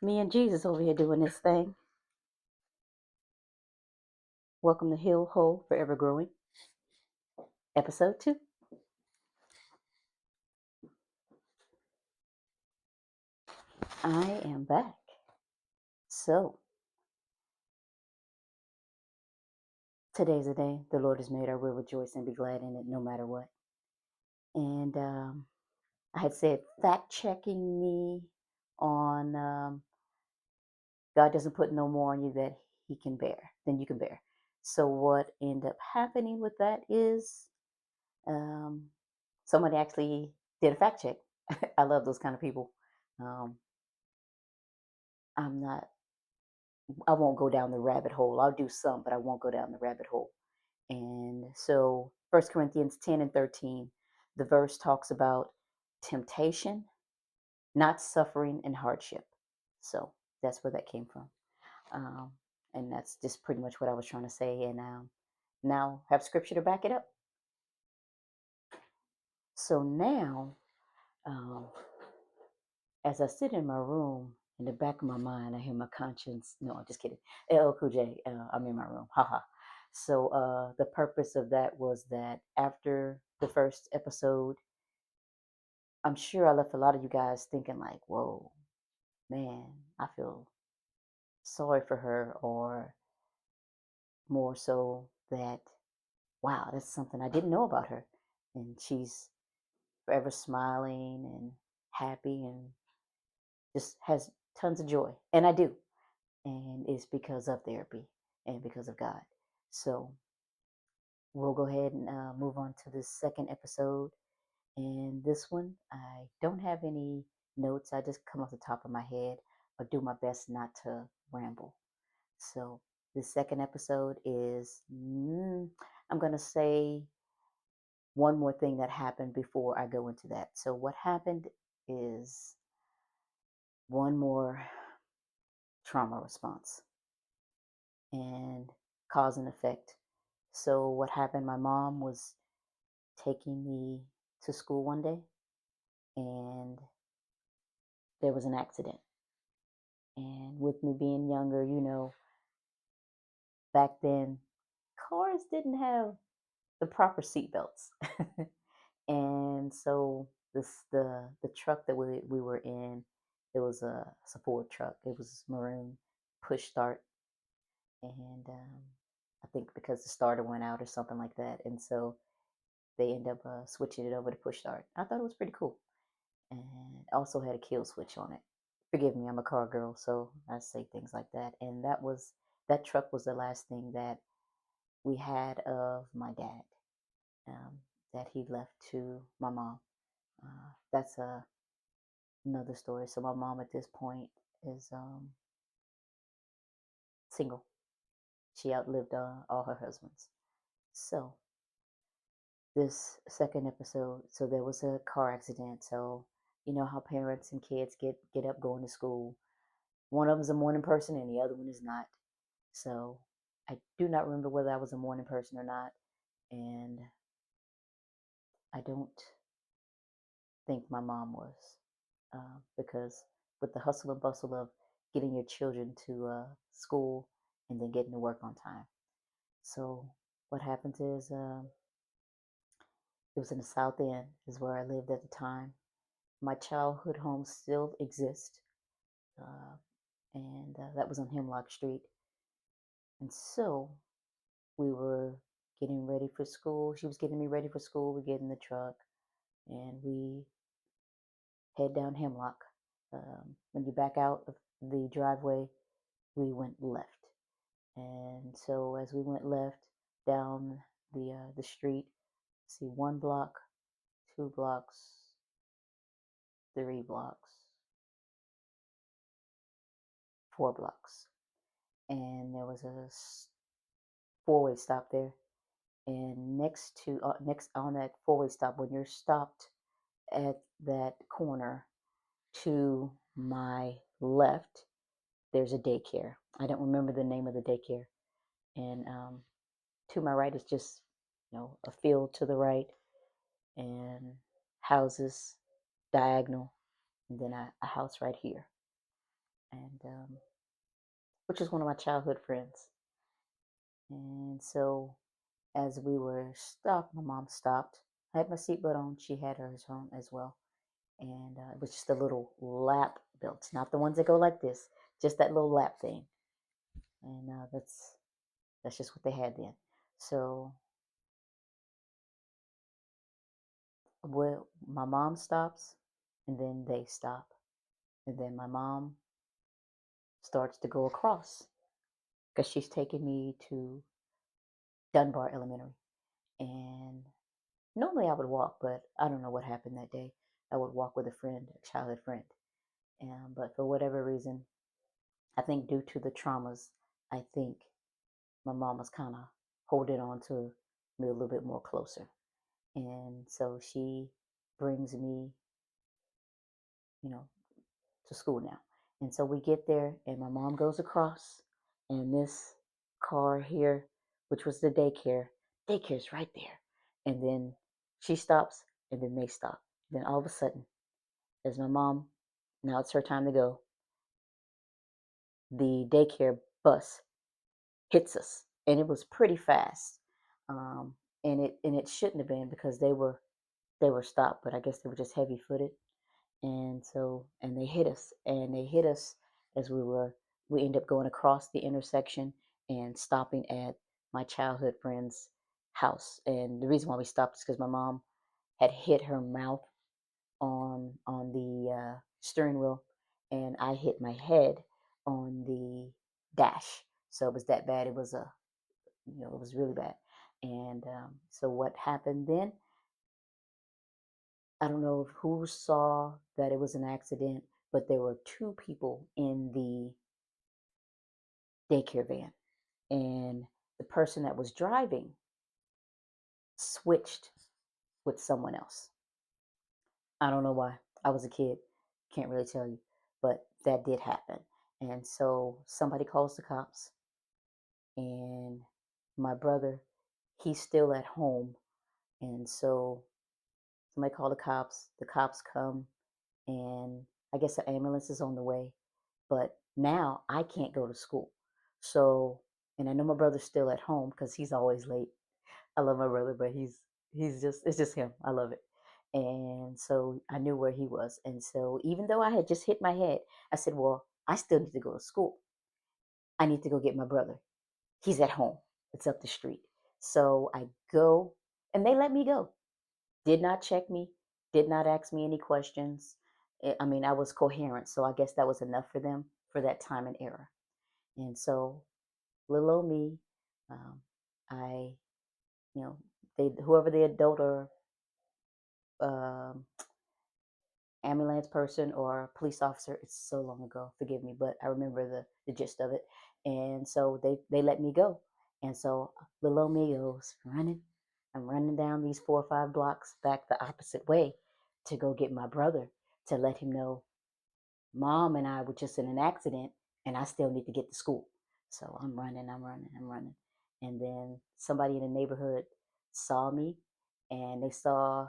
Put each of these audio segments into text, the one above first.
Me and Jesus over here doing this thing. Welcome to Heal Whole Forever Growing, episode 2. I am back. So, today's the day the Lord has made. I will rejoice and be glad in it no matter what. And I had said fact checking me on God doesn't put no more on you that He can bear, than you can bear. So, what ended up happening with that is um, somebody actually did a fact check. I love those kind of people. Um, I'm not I won't go down the rabbit hole. I'll do some, but I won't go down the rabbit hole. And so 1 Corinthians 10 and 13, the verse talks about temptation, not suffering and hardship. So that's where that came from. Um, and that's just pretty much what I was trying to say. And now have scripture to back it up. So now, um, as I sit in my room, in the back of my mind, I hear my conscience. No, I'm just kidding. LL Cool J, I'm in my room. Haha. So the purpose of that was that after the first episode, I'm sure I left a lot of you guys thinking like, "Whoa, man, I feel sorry for her," or more so that, "Wow, that's something I didn't know about her," and she's forever smiling and happy and just has tons of joy, and I do. And it's because of therapy and because of God. So we'll go ahead and move on to the second episode. And this one, I don't have any notes. I just come off the top of my head, but do my best not to ramble. So the second episode is, I'm going to say one more thing that happened before I go into that. So what happened is one more trauma response and cause and effect. So what happened? My mom was taking me to school one day, and there was an accident. And with me being younger, back then cars didn't have the proper seat belts, and so the truck that we were in, it was a Ford truck. It was maroon, push start, and I think because the starter went out or something like that, and so they end up switching it over to push start. I thought it was pretty cool, and also had a kill switch on it. Forgive me, I'm a car girl, so I say things like that. And that truck was the last thing that we had of my dad, um, that he left to my mom. That's another story. So my mom at this point is single. She outlived all her husbands. So this second episode, so there was a car accident. So you know how parents and kids get up going to school. One of them's a morning person and the other one is not. So I do not remember whether I was a morning person or not. And I don't think my mom was, because with the hustle and bustle of getting your children to school and then getting to work on time. So what happens is, it was in the South End, is where I lived at the time. My childhood home still exists, uh, and that was on Hemlock Street. And so we were getting ready for school. She was getting me ready for school. We get in the truck and we head down Hemlock. When you back out of the driveway, we went left. And so as we went left down the street, see 1 block, 2 blocks, 3 blocks, 4 blocks, and there was a four-way stop there. And next on that four-way stop, when you're stopped at that corner, to my left, there's a daycare. I don't remember the name of the daycare. And to my right is just, a field to the right and houses diagonal, and then a house right here. And which is one of my childhood friends. And so as we were stopped, my mom stopped. I had my seatbelt on. She had hers on as well. And it was just a little lap belt, not the ones that go like this, just that little lap thing. And that's just what they had then. So, well, my mom stops, and then they stop, and then my mom starts to go across because she's taking me to Dunbar Elementary. And normally I would walk, but I don't know what happened that day. I would walk with a friend, a childhood friend. But for whatever reason, I think due to the traumas, I think my mom was kind of holding on to me a little bit more closer. And so she brings me, you know, to school now. And so we get there, and my mom goes across, and this car here, which was the daycare's right there. And then she stops, and then they stop. Then all of a sudden, as my mom, now it's her time to go, the daycare bus hits us, and it was pretty fast. Um, and it shouldn't have been because they were stopped, but I guess they were just heavy footed. And so, and they hit us as we ended up going across the intersection and stopping at my childhood friend's house. And the reason why we stopped is because my mom had hit her mouth on the steering wheel, and I hit my head on the dash. So it was that bad. It was it was really bad. And so what happened then? I don't know who saw that it was an accident, but there were two people in the daycare van, and the person that was driving switched with someone else. I don't know why. I was a kid, can't really tell you, but that did happen. And so somebody calls the cops, and my brother, he's still at home, and so somebody called the cops. The cops come, and I guess the ambulance is on the way. But now I can't go to school. So, and I know my brother's still at home because he's always late. I love my brother, but he's just it's just him. I love it. And so I knew where he was. And so even though I had just hit my head, I said, "Well, I still need to go to school. I need to go get my brother. He's at home. It's up the street." So I go, and they let me go. Did not check me, did not ask me any questions. I mean, I was coherent, so I guess that was enough for them for that time and era. And so, little old me, um, I, you know, whoever the adult or um, ambulance person or police officer, it's so long ago, forgive me, but I remember the gist of it. And so they let me go. And so little old me goes running. I'm running down these 4 or 5 blocks back the opposite way to go get my brother to let him know mom and I were just in an accident and I still need to get to school. So I'm running, I'm running, I'm running. And then somebody in the neighborhood saw me, and they saw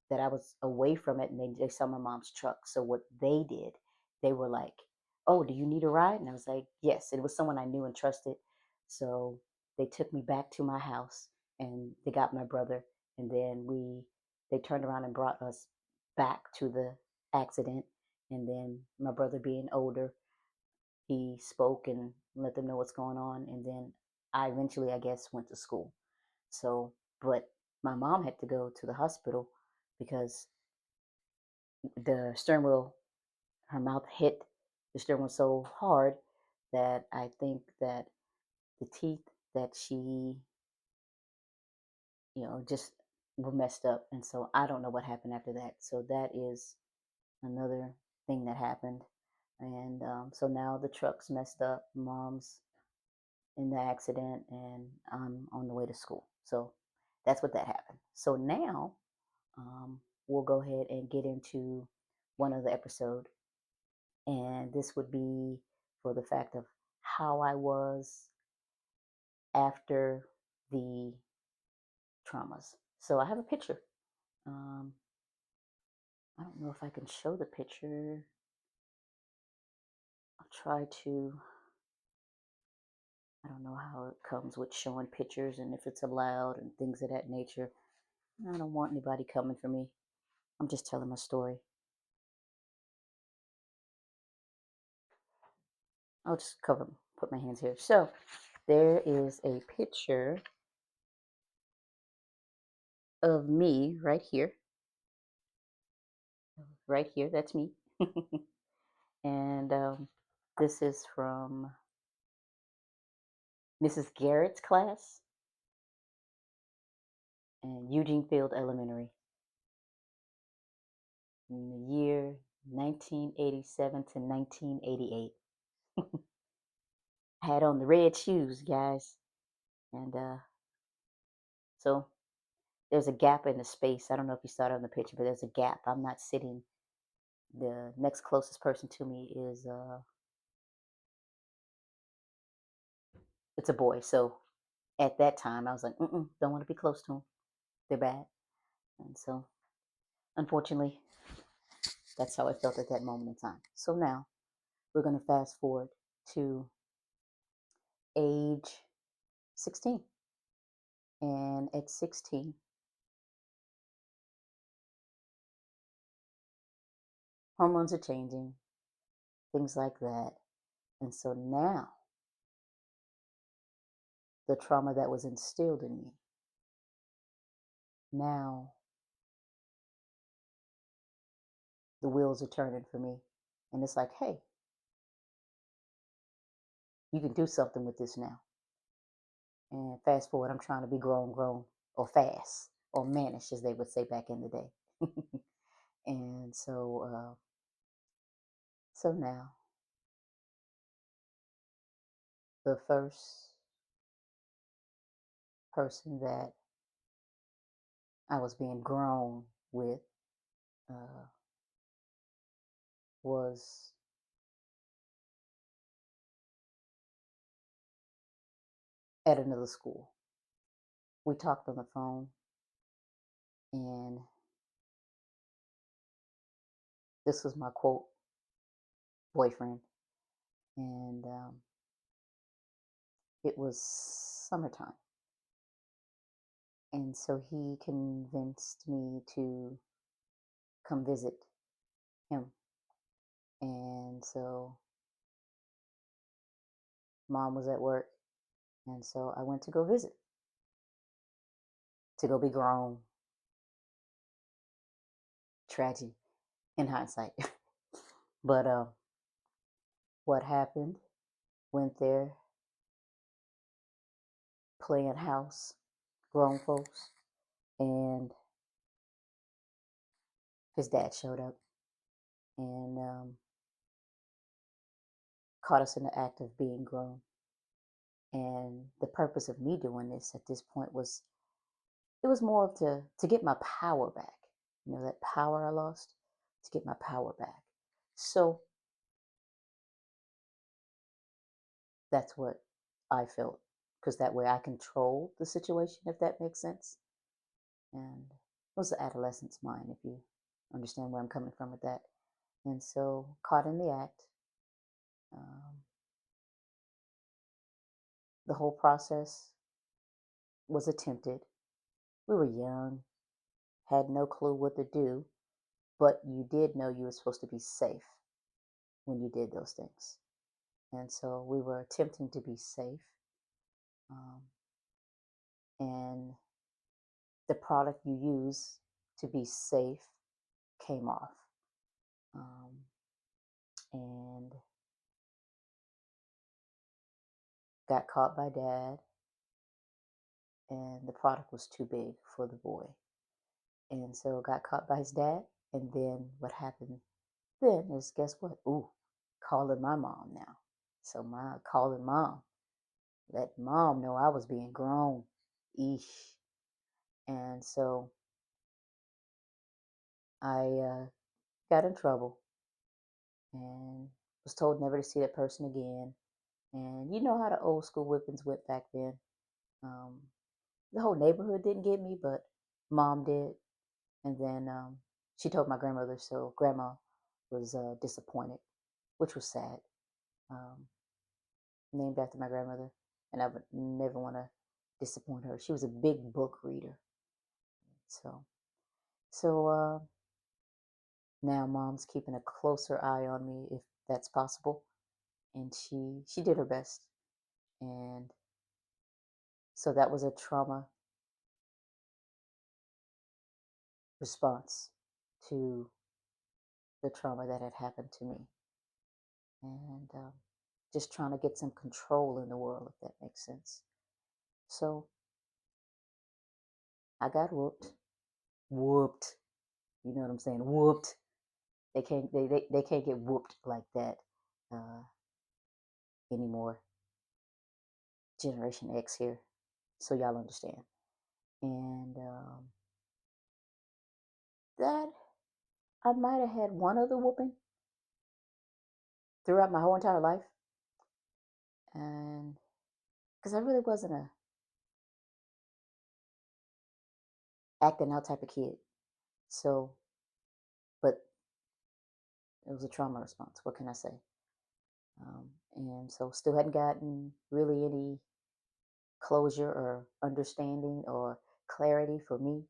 that I was away from it, and they saw my mom's truck. So what they did, they were like, "Oh, do you need a ride?" And I was like, "Yes." It was someone I knew and trusted. So they took me back to my house, and they got my brother, and then they turned around and brought us back to the accident. And then my brother being older, he spoke and let them know what's going on. And then I eventually, I guess, went to school. So, but my mom had to go to the hospital because the steering wheel, her mouth hit the steering wheel so hard that I think that the teeth that she, just were messed up. And so I don't know what happened after that. So that is another thing that happened. And so now the truck's messed up. Mom's in the accident, and I'm on the way to school. So that's what that happened. So now we'll go ahead and get into one other episode, and this would be for the fact of how I was after the traumas. So I have a picture. Um, I don't know if I can show the picture. try to, I don't know how it comes with showing pictures and if it's allowed and things of that nature. I don't want anybody coming for me. I'm just telling my story. I'll just put my hands here. So there is a picture of me right here. Right here, that's me. And this is from Mrs. Garrett's class in Eugene Field Elementary in the year 1987 to 1988. I had on the red shoes, guys. And so there's a gap in the space. I don't know if you saw it on the picture, but there's a gap. I'm not sitting. The next closest person to me is it's a boy. So at that time, I was like, don't want to be close to them. They're bad. And so, unfortunately, that's how I felt at that moment in time. So now we're going to fast forward to age 16. And at 16, hormones are changing, things like that. And so now the trauma that was instilled in me, now the wheels are turning for me. And it's like, hey, you can do something with this now. And fast forward, I'm trying to be grown, or fast, or mannish, as they would say back in the day. And so now, the first person that I was being grown with uh, was at another school. We talked on the phone, and this was my quote boyfriend, and it was summertime. And so he convinced me to come visit him. And so mom was at work, and so I went to go visit, to go be grown. Tragedy in hindsight. But what happened? Went there, playing house, grown folks, and his dad showed up and caught us in the act of being grown. And the purpose of me doing this at this point was, it was more of to get my power back. You know, that power I lost, to get my power back. So that's what I felt, because that way I controlled the situation, if that makes sense. And it was the adolescent's mind, if you understand where I'm coming from with that. And so, caught in the act, um, the whole process was attempted. We were young, had no clue what to do, but you did know you were supposed to be safe when you did those things. And so we were attempting to be safe. Um, and the product you use to be safe came off. And got caught by dad, and the product was too big for the boy. And so got caught by his dad. And then what happened then is, guess what? Ooh, calling my mom now. So my calling mom, let mom know I was being grown. Eesh. And so I got in trouble and was told never to see that person again. And you know how the old school whippings went back then. Um, the whole neighborhood didn't get me, but mom did. And then she told my grandmother, so grandma was disappointed, which was sad. um, named after my grandmother, and I would never want to disappoint her. She was a big book reader. So, so now mom's keeping a closer eye on me if that's possible, and she did her best, and so that was a trauma response to the trauma that had happened to me, and just trying to get some control in the world, if that makes sense. So I got whooped. You know what I'm saying? Whooped. They can't get whooped like that uh, anymore. Generation X here, so y'all understand. And that I might have had one other whooping throughout my whole entire life, and because I really wasn't a acting out type of kid. So, but it was a trauma response. What can I say? And so, still hadn't gotten really any closure or understanding or clarity for me.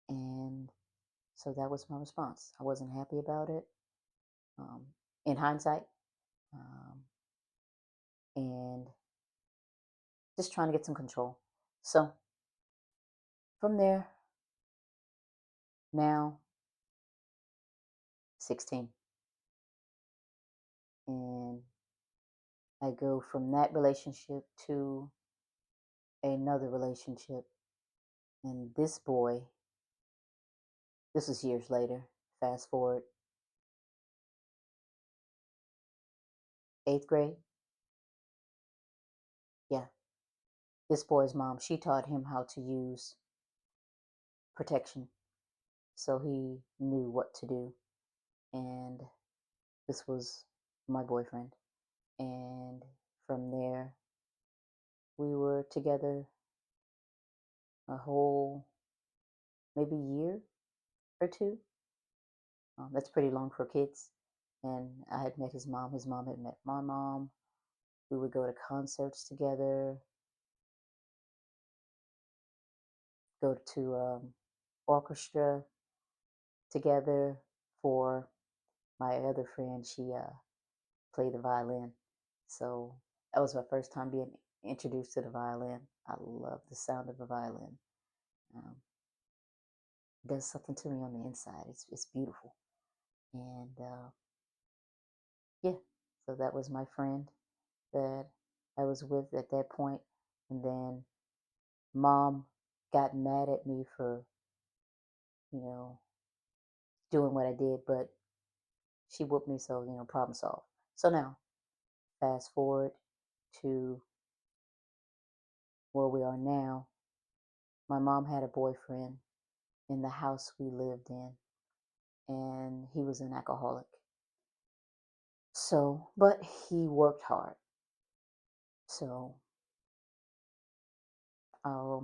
And so that was my response. I wasn't happy about it um, in hindsight. Um, and just trying to get some control. So from there, now 16. And I go from that relationship to another relationship. And this boy, this was years later, fast forward, 8th grade. Yeah, this boy's mom, she taught him how to use protection. So he knew what to do. And this was my boyfriend. And from there, we were together a whole maybe year or two. That's pretty long for kids. And I had met his mom. His mom had met my mom. We would go to concerts together, go to orchestra together. For my other friend, she played the violin. So that was my first time being introduced to the violin. I love the sound of the violin. Um, it does something to me on the inside. It's beautiful. And yeah, so that was my friend that I was with at that point. And then mom got mad at me for, you know, doing what I did, but she whooped me, so, problem solved. So now, fast forward to where we are now. My mom had a boyfriend in the house we lived in, and he was an alcoholic. So, but he worked hard. So,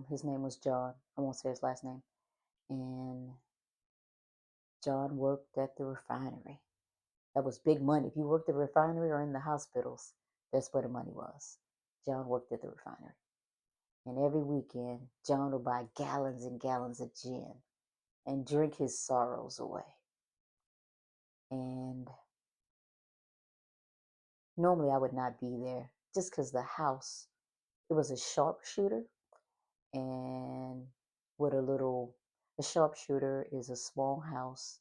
his name was John. I won't say his last name. And John worked at the refinery. That was big money. If you worked at the refinery or in the hospitals, that's where the money was. John worked at the refinery. And every weekend, John would buy gallons and gallons of gin and drink his sorrows away. And normally I would not be there just because the house, it was a sharpshooter, and with a sharpshooter is a small house,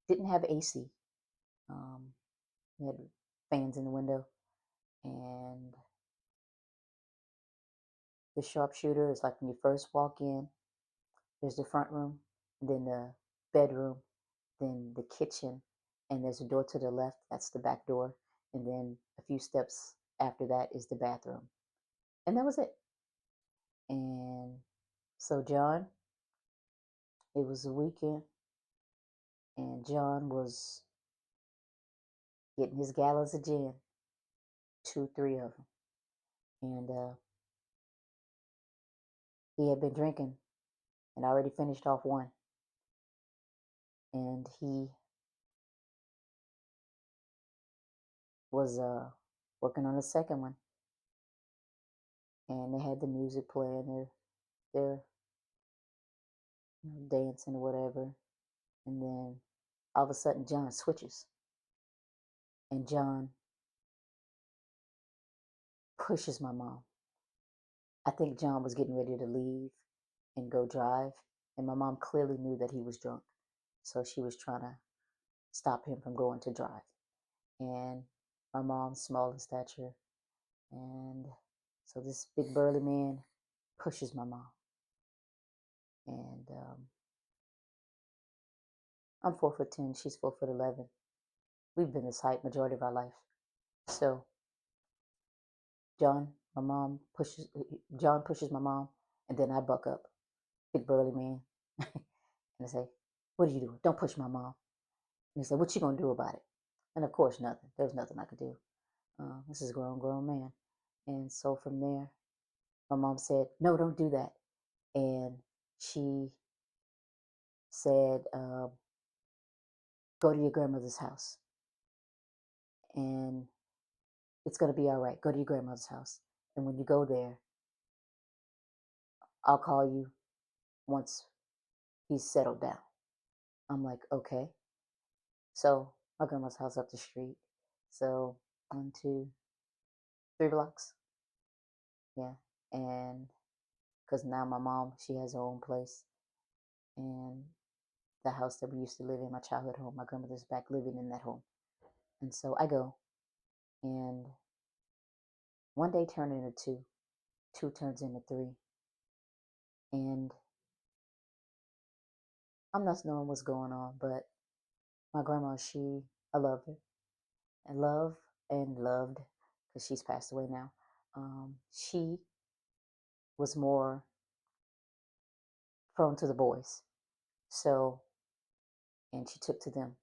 didn't have AC. Um, it had fans in the window, and the sharpshooter is like when you first walk in, there's the front room, then the bedroom, then the kitchen, and there's a door to the left. That's the back door. And then a few steps after that is the bathroom. And that was it. And so, John, it was a weekend, and John was getting his gallons of gin, two, three of them. And he had been drinking and already finished off one. And he was working on the second one, and they had the music playing, they're dancing or whatever, and then all of a sudden John switches, and John pushes my mom. I think John was getting ready to leave and go drive, and my mom clearly knew that he was drunk, so she was trying to stop him from going to drive. And my mom's small in stature, and so this big burly man pushes my mom, and I'm 4'10", she's 4'11". We've been this height majority of our life. So John, my mom pushes John pushes my mom, and then I buck up, big burly man, and I say, "What are you doing? Don't push my mom." And he said, "What you gonna do about it?" And of course, nothing. There was nothing I could do. This is a grown man. And so from there, my mom said, "No, don't do that." And she said, "Go to your grandmother's house, and it's gonna be all right. Go to your grandmother's house, and when you go there, I'll call you once he's settled down." I'm like, "Okay." So my grandma's house up the street. So 1, 2, 3 blocks. Yeah. And because now my mom, she has her own place. And the house that we used to live in, my childhood home, my grandmother's back living in that home. And so I go, and one day turned into two, two turns into three. And I'm not knowing what's going on, but my grandma, I love her. I love and loved, because she's passed away now. She was more prone to the boys. So, and she took to them.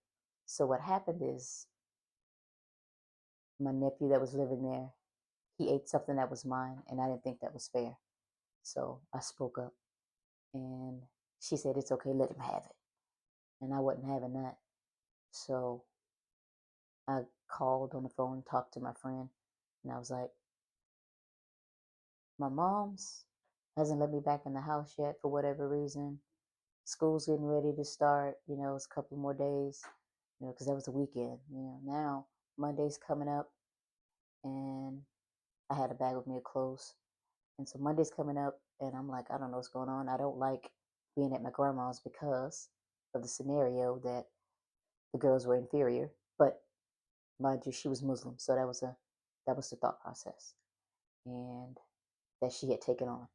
So what happened is my nephew that was living there, he ate something that was mine, and I didn't think that was fair. So I spoke up, and she said, "It's okay, let him have it." And I wasn't having that. So I called on the phone, talked to my friend, and I was like, "My mom's hasn't let me back in the house yet for whatever reason. School's getting ready to start, it's a couple more days, because that was the weekend. Now Monday's coming up, and I had a bag with me of clothes. And so Monday's coming up, and I'm like, I don't know what's going on. I don't like being at my grandma's because of the scenario that the girls were inferior. But mind you, she was Muslim, so that was the thought process, and that she had taken on.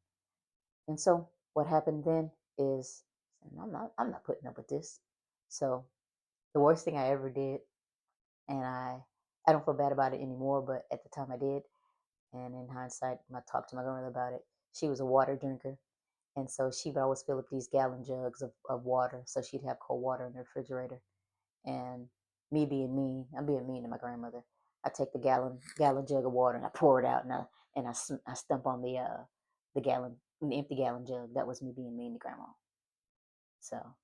And so what happened then is, I'm not putting up with this. So the worst thing I ever did, and I don't feel bad about it anymore, but at the time I did. And in hindsight, when I talked to my grandmother about it, she was a water drinker. And so she would always fill up these gallon jugs of water. So she'd have cold water in the refrigerator. And me being mean, I'm being mean to my grandmother. I take the gallon jug of water and I pour it out, and I stump on the empty gallon jug. That was me being mean to grandma. So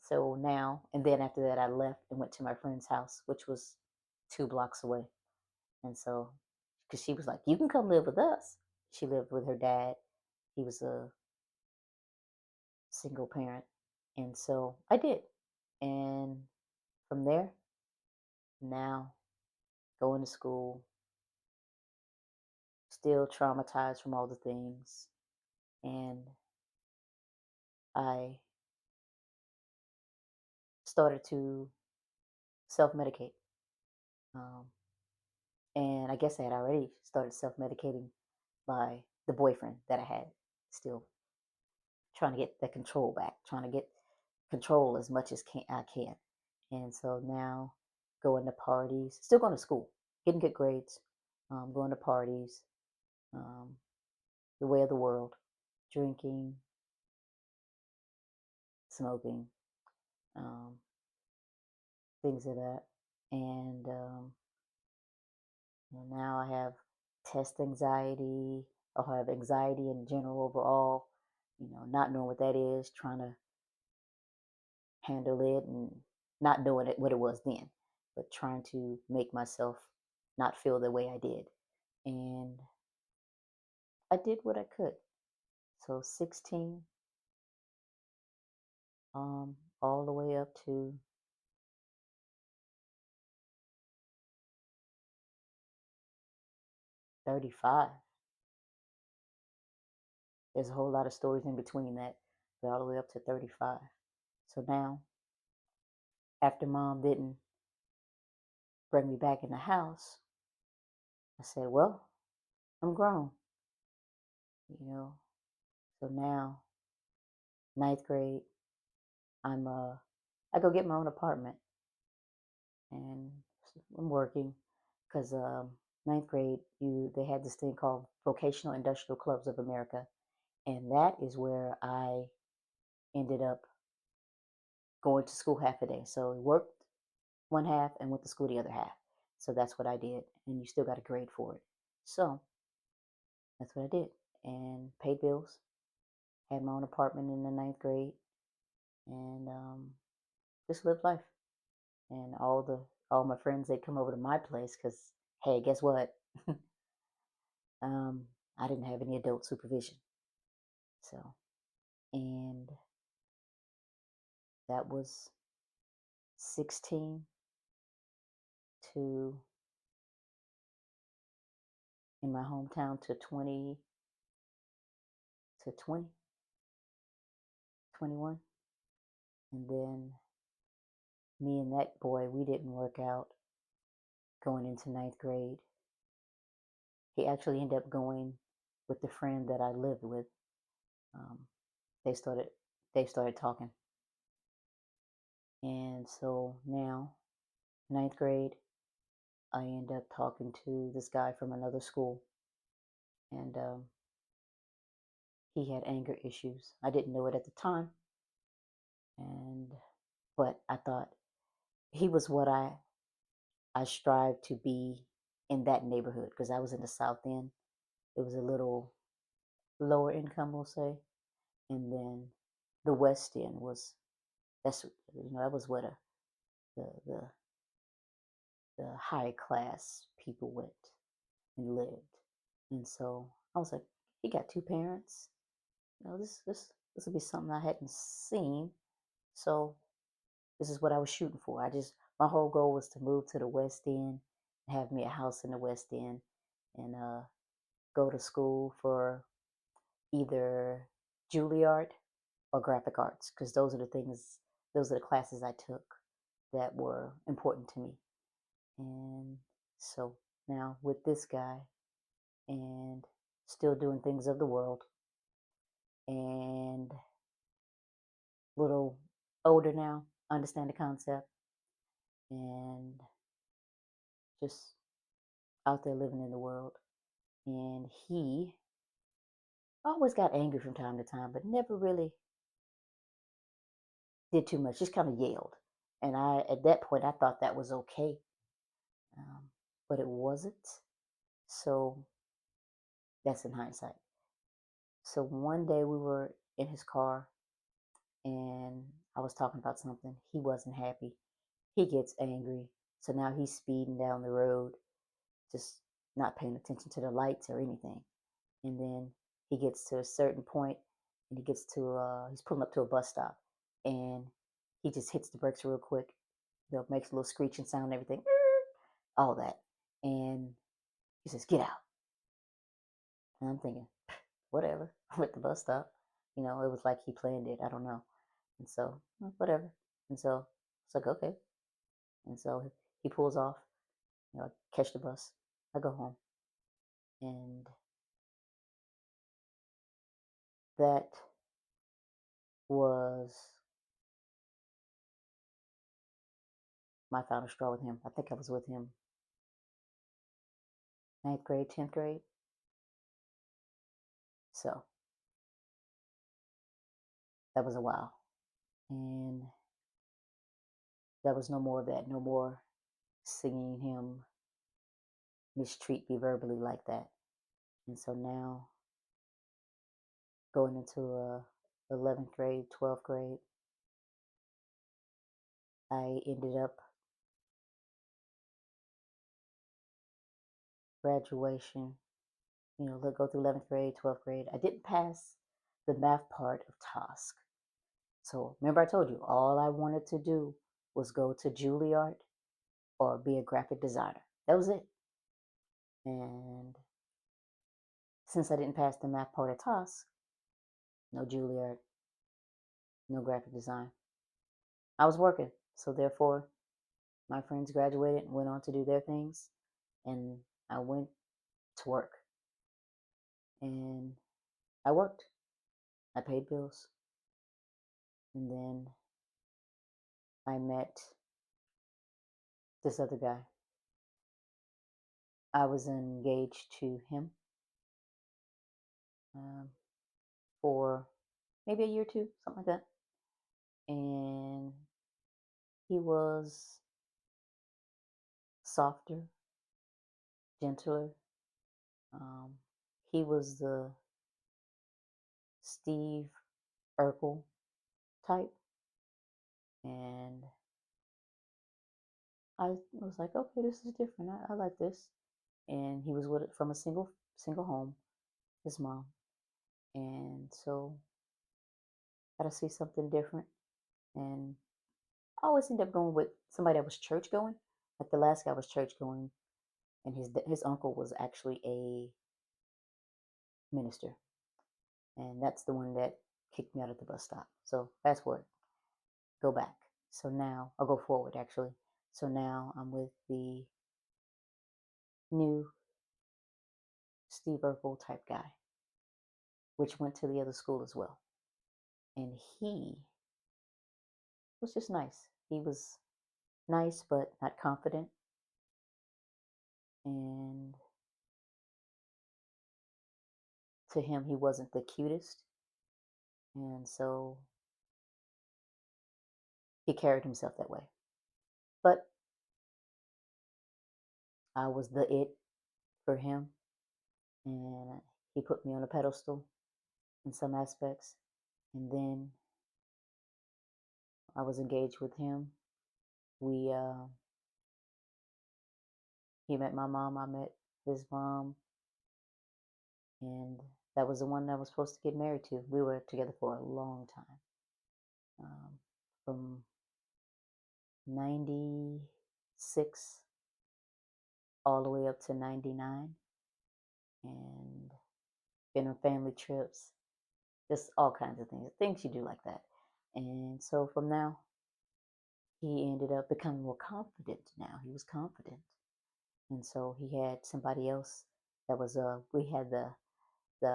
so now, and then after that, I left and went to my friend's house, which was 2 blocks away. And so, because she was like, "You can come live with us." She lived with her dad. He was a single parent. And so I did. And from there, now going to school, still traumatized from all the things. And I started to self medicate. Um, and I guess I had already started self medicating by the boyfriend that I had, still trying to get the control back, trying to get control as much as I can. And so now going to parties, still going to school, getting good grades, going to parties, um, the way of the world, drinking, smoking, um, things of that. And now I have test anxiety, or have anxiety in general overall, not knowing what that is, trying to handle it, and not knowing what it was then, but trying to make myself not feel the way I did. And I did what I could. So 16, all the way up to 35. There's a whole lot of stories in between that, but all the way up to 35. So now, after mom didn't bring me back in the house, I said, well, I'm grown, you know. So now, ninth grade, I go get my own apartment and I'm working because ninth grade, they had this thing called Vocational Industrial Clubs of America, and that is where I ended up going to school half a day. So I worked one half and went to school the other half. So that's what I did, and you still got a grade for it. So that's what I did, and paid bills. Had my own apartment in the ninth grade, and just lived life. And all my friends, they'd come over to my place because, hey, guess what? um, I didn't have any adult supervision. So, and that was 16 to in my hometown to 20 21. And then me and that boy, we didn't work out going into ninth grade. He actually ended up going with the friend that I lived with. Um, they started they started talking, and so now ninth grade, I end up talking to this guy from another school, and he had anger issues. I didn't know it at the time, and but I thought he was what I strived to be in that neighborhood because I was in the South End. It was a little lower income, we'll say, and then the West End was that was what the the the high class people went and lived. And so I was like, he got two parents. This would be something I hadn't seen. So this is what I was shooting for. My whole goal was to move to the West End, have me a house in the West End, and go to school for either Juilliard or graphic arts, because those are the classes I took that were important to me. And so now with this guy and still doing things of the world and little older now, understand the concept and just out there living in the world. And he always got angry from time to time, but never really did too much, just kind of yelled. And at that point, I thought that was okay, um, but it wasn't. So that's in hindsight. So one day we were in his car and I was talking about something. He wasn't happy. He gets angry. So now he's speeding down the road, just not paying attention to the lights or anything. And then he gets to a certain point and he's pulling up to a bus stop and he just hits the brakes real quick. Makes a little screeching sound and everything, all that. And he says, get out. And I'm thinking, whatever. I'm at the bus stop. It was like he planned it. I don't know. And so, whatever. And so it's like, okay. And so he pulls off. I catch the bus. I go home. And that was my final straw with him. I think I was with him ninth grade, 10th grade. So that was a while. And there was no more of that. No more singing him mistreat me verbally like that. And so now going into 11th grade, 12th grade, I ended up graduation, go through 11th grade, 12th grade. I didn't pass the math part of TOSC. So remember I told you all I wanted to do was go to Juilliard or be a graphic designer. That was it. And since I didn't pass the math part of TOSC, no Juilliard, no graphic design, I was working. So therefore, my friends graduated and went on to do their things, and I went to work. And I worked. I paid bills. And then I met this other guy. I was engaged to him um, for maybe a year or two, something like that. And he was softer, gentler. Um, he was the Steve Urkel type. And I was like, okay, this is different. I like this. And he was with it from a single home, his mom. And so I had to see something different. And I always end up going with somebody that was church going. Like the last guy was church going, and his uncle was actually a minister, and that's the one that kicked me out at the bus stop. So fast forward, go back. So now I'll go forward actually. So now I'm with the new Steve Urkel type guy, which went to the other school as well, and he was just nice. He was nice but not confident, and to him he wasn't the cutest, and so he carried himself that way. But I was the it for him, and he put me on a pedestal in some aspects. And then I was engaged with him. We He met my mom, I met his mom, and that was the one I was supposed to get married to. We were together for a long time, from 96 all the way up to 99, and been on family trips, just all kinds of things you do like that. And so from now, he ended up becoming more confident now. He was confident. And so he had somebody else that was we had the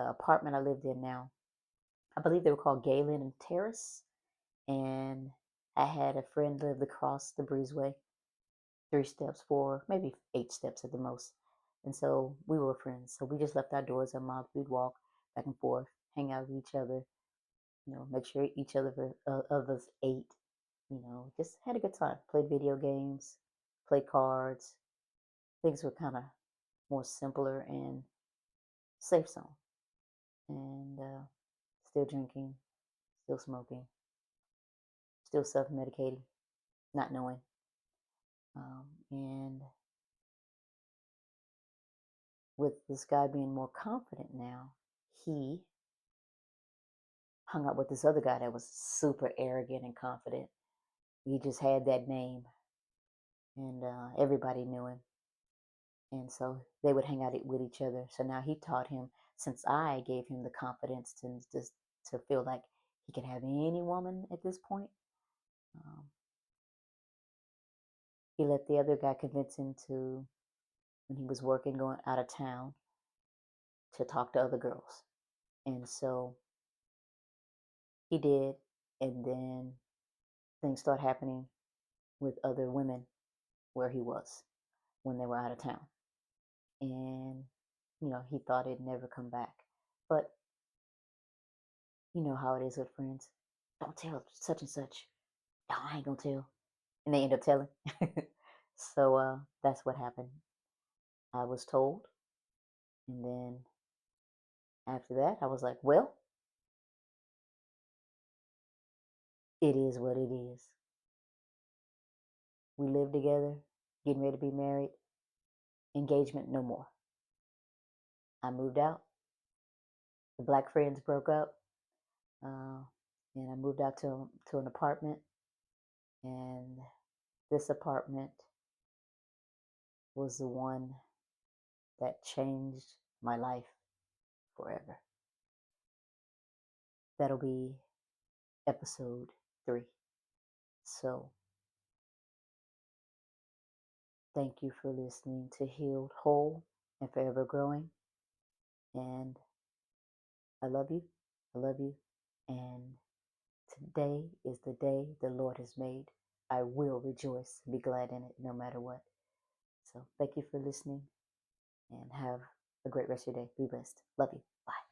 apartment I lived in now. I believe they were called Galen and Terrace. And I had a friend lived across the breezeway, 3 steps, 4, maybe 8 steps at the most. And so we were friends. So we just left our doors unlocked. We'd walk back and forth, hang out with each other, make sure each other of us ate, just had a good time. Played video games, played cards. Things were kind of more simpler and safe zone. And still drinking, still smoking, still self-medicating, not knowing. And with this guy being more confident now, he hung out with this other guy that was super arrogant and confident. He just had that name, and everybody knew him. And so they would hang out with each other. So now he taught him, since I gave him the confidence to feel like he could have any woman at this point. He let the other guy convince him to, when he was working, going out of town, to talk to other girls. And so he did. And then things start happening with other women where he was when they were out of town. And, he thought it'd never come back. But you know how it is with friends. Don't tell such and such. No, I ain't gonna tell. And they end up telling. So that's what happened. I was told. And then after that, I was like, well, it is what it is. We live together, getting ready to be married. Engagement, no more. I moved out. The black friends broke up, uh, and I moved out to an apartment. And this apartment was the one that changed my life forever. That'll be episode 3. So, thank you for listening to Healed, Whole, and Forever Growing. And I love you. I love you. And today is the day the Lord has made. I will rejoice and be glad in it no matter what. So, thank you for listening and have a great rest of your day. Be blessed. Love you. Bye.